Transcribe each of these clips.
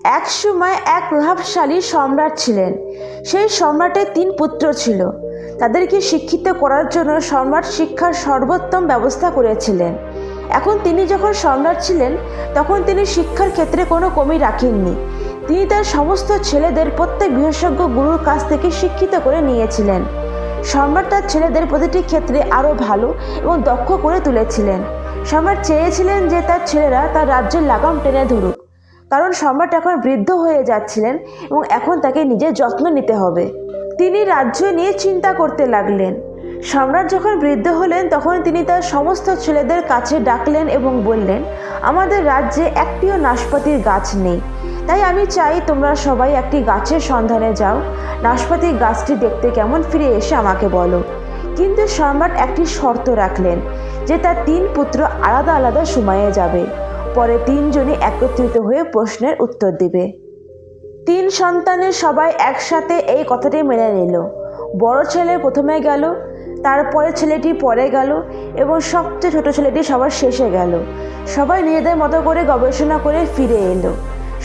এক সময় এক প্রভাবশালী সম্রাট ছিলেন। সেই সম্রাটের 3 পুত্র ছিল। তাদেরকে শিক্ষিত করার জন্য সম্রাট শিক্ষার সর্বোত্তম ব্যবস্থা করেছিলেন। এখন তিনি যখন সম্রাট ছিলেন তখন তিনি শিক্ষার ক্ষেত্রে কোনো কমি রাখেননি। তিনি তার সমস্ত ছেলেদের প্রত্যেক বিশেষজ্ঞ গুরুর কাছ থেকে শিক্ষিত করে নিয়েছিলেন। সম্রাট তার ছেলেদের প্রতিটি ক্ষেত্রে আরও ভালো এবং দক্ষ করে তুলেছিলেন। সম্রাট চেয়েছিলেন যে তার ছেলেরা তার রাজ্যের লাগাম টেনে ধরুক, কারণ সম্রাট এখন বৃদ্ধ হয়ে যাচ্ছিলেন এবং এখন তাকে নিজের যত্ন নিতে হবে। তিনি রাজ্য নিয়ে চিন্তা করতে লাগলেন। সম্রাট যখন বৃদ্ধ হলেন তখন তিনি তার সমস্ত ছেলেদের কাছে ডাকলেন এবং বললেন, আমাদের রাজ্যে একটিও নাশপাতির গাছ নেই, তাই আমি চাই তোমরা সবাই একটি গাছের সন্ধানে যাও। নাশপাতির গাছটি দেখতে কেমন ফিরে এসে আমাকে বলো। কিন্তু সম্রাট একটি শর্ত রাখলেন যে তার 3 পুত্র আলাদা আলাদা সময়ে যাবে। পরে 3 জনই একত্রিত হয়ে প্রশ্নের উত্তর দিবে। 3 সন্তানের সবাই একসাথে এই কথাটি মেনে নিল। বড় ছেলে প্রথমে গেল, তারপরে ছেলেটি পরে গেল এবং সবচেয়ে ছোট ছেলেটি সবার শেষে গেল। সবাই নিজেদের মতো করে গবেষণা করে ফিরে এলো।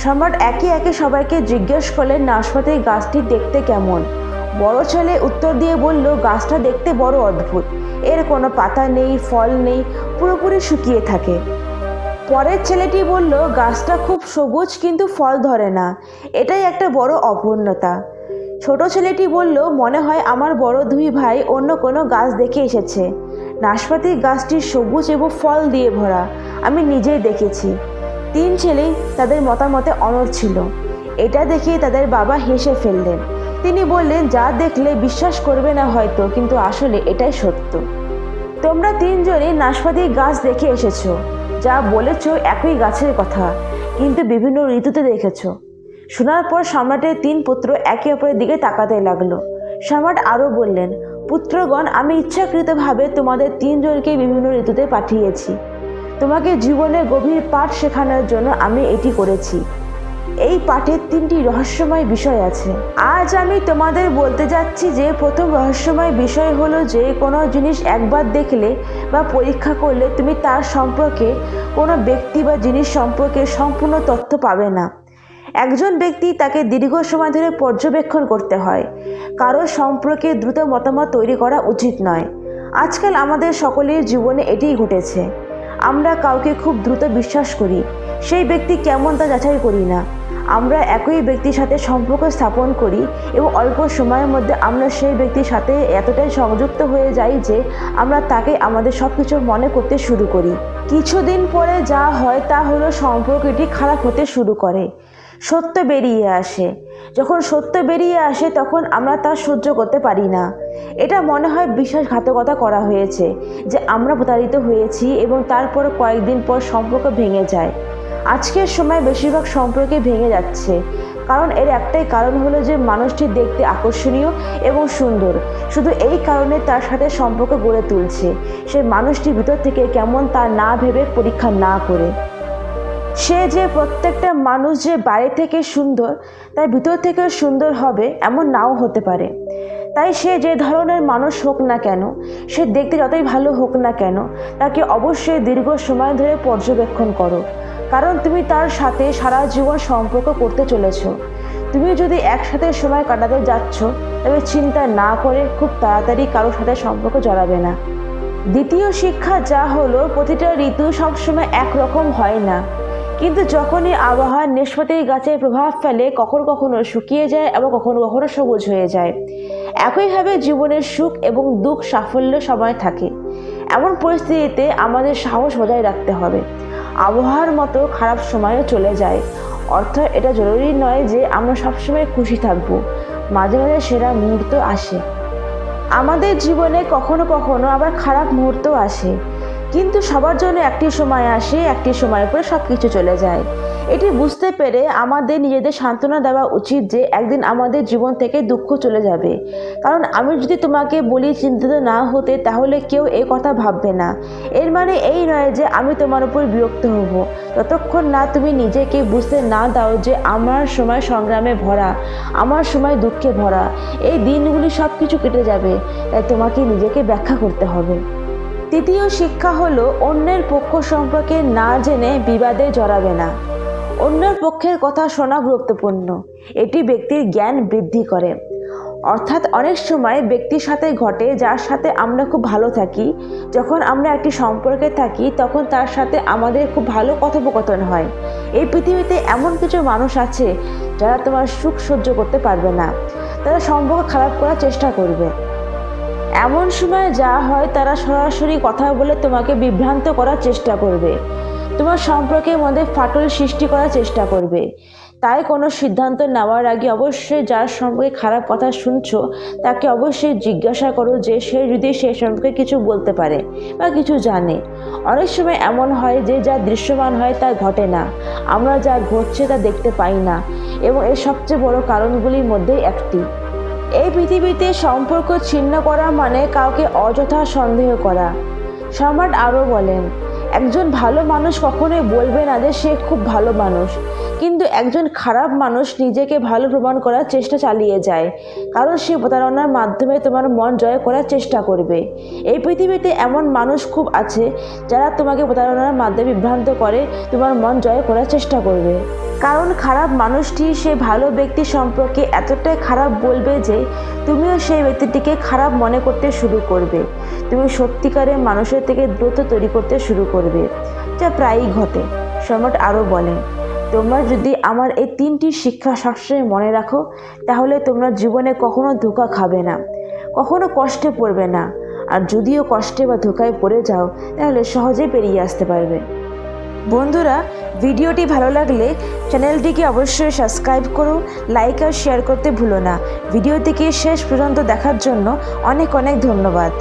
সম্রাট একে একে সবাইকে জিজ্ঞেস করলেন নাশপাতির গাছটি দেখতে কেমন। বড় ছেলে উত্তর দিয়ে বলল, গাছটা দেখতে বড় অদ্ভুত, এর কোনো পাতা নেই, ফল নেই, পুরোপুরি শুকিয়ে থাকে। পরের ছেলেটি বলল, গাছটা খুব সবুজ কিন্তু ফল ধরে না, এটাই একটা বড় অপূর্ণতা। ছোট ছেলেটি বলল, মনে হয় আমার বড় 2 ভাই অন্য কোনো গাছ দেখে এসেছে। নাশপাতির গাছটি সবুজ এবং ফল দিয়ে ভরা, আমি নিজেই দেখেছি। 3 ছেলেই তাদের মতামতে অনড় ছিল। এটা দেখে তাদের বাবা হেসে ফেললেন। তিনি বললেন, যা দেখলে বিশ্বাস করবে না হয়তো, কিন্তু আসলে এটাই সত্য। তোমরা 3 জনই নাশপাতির গাছ দেখে এসেছো, যা বলেছ একই গাছের কথা, কিন্তু বিভিন্ন ঋতুতে দেখেছ। শোনার পর সম্রাটের 3 পুত্র একে অপরের দিকে তাকাতে লাগলো। সম্রাট আরও বললেন, পুত্রগণ, আমি ইচ্ছাকৃতভাবে তোমাদের 3 জনকে বিভিন্ন ঋতুতে পাঠিয়েছি। তোমাকে জীবনের গভীর পাঠ শেখানোর জন্য আমি এটি করেছি। এই পাঠের 3টি রহস্যময় বিষয় আছে। আজ আমি তোমাদের বলতে যাচ্ছি যে প্রথম রহস্যময় বিষয় হলো যে কোনো জিনিস একবার দেখলে বা পরীক্ষা করলে তুমি তার সম্পর্কে, কোনো ব্যক্তি বা জিনিস সম্পর্কে সম্পূর্ণ তথ্য পাবে না। একজন ব্যক্তি তাকে দীর্ঘ সময় ধরে পর্যবেক্ষণ করতে হয়। কারো সম্পর্কে দ্রুত মতামত তৈরি করা উচিত নয়। আজকাল আমাদের সকলের জীবনে এটিই ঘটেছে। আমরা কাউকে খুব দ্রুত বিশ্বাস করি, সেই ব্যক্তি কেমন তা যাচাই করি না। আমরা একই ব্যক্তির সাথে সম্পর্ক স্থাপন করি এবং অল্প সময়ের মধ্যে আমরা সেই ব্যক্তির সাথে এতটাই সংযুক্ত হয়ে যাই যে আমরা তাকে আমাদের সব কিছু মনে করতে শুরু করি। কিছুদিন পরে যা হয় তা হলো সম্পর্কটি খারাপ হতে শুরু করে। সত্য বেরিয়ে আসে। যখন সত্য বেরিয়ে আসে তখন আমরা তা সহ্য করতে পারি না। এটা মনে হয় বিশ্বাসঘাতকতা করা হয়েছে, যে আমরা প্রতারিত হয়েছি, এবং তারপর কয়েকদিন পর সম্পর্ক ভেঙে যায়। আজকের সময় বেশিরভাগ সম্পর্কে ভেঙে যাচ্ছে, কারণ এর একটাই কারণ হলো যে মানুষটি দেখতে আকর্ষণীয় এবং সুন্দর। শুধু এই কারণে তার সাথে সম্পর্ক গড়ে তুলছে, সে মানুষটি ভিতর থেকে কেমন তা না ভেবে, পরীক্ষা না করে। সে যে প্রত্যেকটা মানুষ যে বাইরে থেকে সুন্দর তার ভিতর থেকে সুন্দর হবে এমন নাও হতে পারে। তাই সে যে ধরনের মানুষ হোক না কেন, সে দেখতে যতই ভালো হোক না কেন, তাকে অবশ্যই দীর্ঘ সময় ধরে পর্যবেক্ষণ করো, কারণ তুমি তার সাথে সারা জীবন সম্পর্ক করতে চলেছ। তুমি যদি একসাথে সময় কাটাতে যাচ্ছ তবে চিন্তা না করে খুব তাড়াতাড়ি কারোর সাথে সম্পর্ক জড়াবে না। দ্বিতীয় শিক্ষা যা হলো, প্রতিটা ঋতু সবসময় একরকম হয় না, কিন্তু যখনই আবহাওয়ার নাশপাতির গাছের প্রভাব ফেলে, কখনো কখনো শুকিয়ে যায় এবং কখনো কখনো সবুজ হয়ে যায়। একইভাবে জীবনের সুখ এবং দুঃখ, সাফল্য সময় থাকে। এমন পরিস্থিতিতে আমাদের সাহস বজায় রাখতে হবে। আবহাওয়ার মতো খারাপ সময়ও চলে যায়, অর্থাৎ এটা জরুরি নয় যে আমরা সবসময় খুশি থাকবো। মাঝে মাঝে সেরা মুহূর্ত আসে আমাদের জীবনে, কখনো কখনো আবার খারাপ মুহূর্ত আসে, কিন্তু সবার জন্য একটি সময় আসে, একটি সময় পরে সব কিছু চলে যায়। এটি বুঝতে পেরে আমাদের নিজেদের সান্ত্বনা দেওয়া উচিত যে একদিন আমাদের জীবন থেকে দুঃখ চলে যাবে। কারণ আমি যদি তোমাকে বলি চিন্তিত না হতে, তাহলে কেউ এই কথা ভাববে না। এর মানে এই নয় যে আমি তোমার উপর বিরক্ত হব, ততক্ষণ না তুমি নিজেকে বুঝতে না দাও যে আমার সময় সংগ্রামে ভরা, আমার সময় দুঃখে ভরা। এই দিনগুলি সব কিছু কেটে যাবে, তাই তোমাকে নিজেকে ব্যাখ্যা করতে হবে। তৃতীয় শিক্ষা হলো, অন্যের পক্ষ সম্পর্কে না জেনে বিবাদে জড়াবে না। অন্যের পক্ষের কথা শোনা গুরুত্বপূর্ণ। এটি ব্যক্তির জ্ঞান বৃদ্ধি করে। অর্থাৎ অনেক সময় ব্যক্তির সাথে ঘটে যার সাথে আমরা খুব ভালো থাকি, যখন আমরা একটি সম্পর্কে থাকি তখন তার সাথে আমাদের খুব ভালো কথোপকথন হয়। এই পৃথিবীতে এমন কিছু মানুষ আছে যারা তোমার সুখ সহ্য করতে পারবে না, তারা সম্পর্ক খারাপ করার চেষ্টা করবে। এমন সময় যা হয় তারা সরাসরি কথা বলে তোমাকে বিভ্রান্ত করার চেষ্টা করবে, তোমার সম্পর্কের মধ্যে ফাটল সৃষ্টি করার চেষ্টা করবে। তাই কোনো সিদ্ধান্ত নেওয়ার আগে অবশ্যই যার সম্পর্কে খারাপ কথা শুনছো তাকে অবশ্যই জিজ্ঞাসা করো যে সে যদি সে সম্পর্কে কিছু বলতে পারে বা কিছু জানে। অনেক সময় এমন হয় যে যা দৃশ্যমান হয় তা ঘটে না, আমরা যা ঘটছে তা দেখতে পাই না, এবং এর সবচেয়ে বড় কারণগুলির মধ্যে একটি। এই পৃথিবীতে সম্পর্ক ছিন্ন করা মানে কাউকে অযথা সন্দেহ করা। সম্রাট আরও বলেন, একজন ভালো মানুষ কখনোই বলবে না যে সে খুব ভালো মানুষ, কিন্তু একজন খারাপ মানুষ নিজেকে ভালো প্রমাণ করার চেষ্টা চালিয়ে যায়, কারণ সে প্রতারণার মাধ্যমে তোমার মন জয় করার চেষ্টা করবে। এই পৃথিবীতে এমন মানুষ খুব আছে যারা তোমাকে প্রতারণার মাধ্যমে বিভ্রান্ত করে তোমার মন জয় করার চেষ্টা করবে। কারণ খারাপ মানুষটি সে ভালো ব্যক্তি সম্পর্কে এতটাই খারাপ বলবে যে তুমিও সেই ব্যক্তিটিকে খারাপ মনে করতে শুরু করবে। তুমি সত্যিকারের মানুষের থেকে দূরত্ব তৈরি করতে শুরু করবে, যা প্রায়ই ঘটে। সম্রাট আরও বলেন, তোমরা যদি আমার এই 3টি শিক্ষা সবসময় মনে রাখো তাহলে তোমরা জীবনে কখনো ধোঁকা খাবে না, কখনো কষ্টে পড়বে না, আর যদিও কষ্টে বা ধোঁকায় পড়ে যাও তাহলে সহজেই পেরিয়ে আসতে পারবে। বন্ধুরা, ভিডিওটি ভালো লাগলে চ্যানেলটিকে অবশ্যই সাবস্ক্রাইব করো, লাইক আর শেয়ার করতে ভুলো না। ভিডিওটিকে শেষ পর্যন্ত দেখার জন্য অনেক অনেক ধন্যবাদ।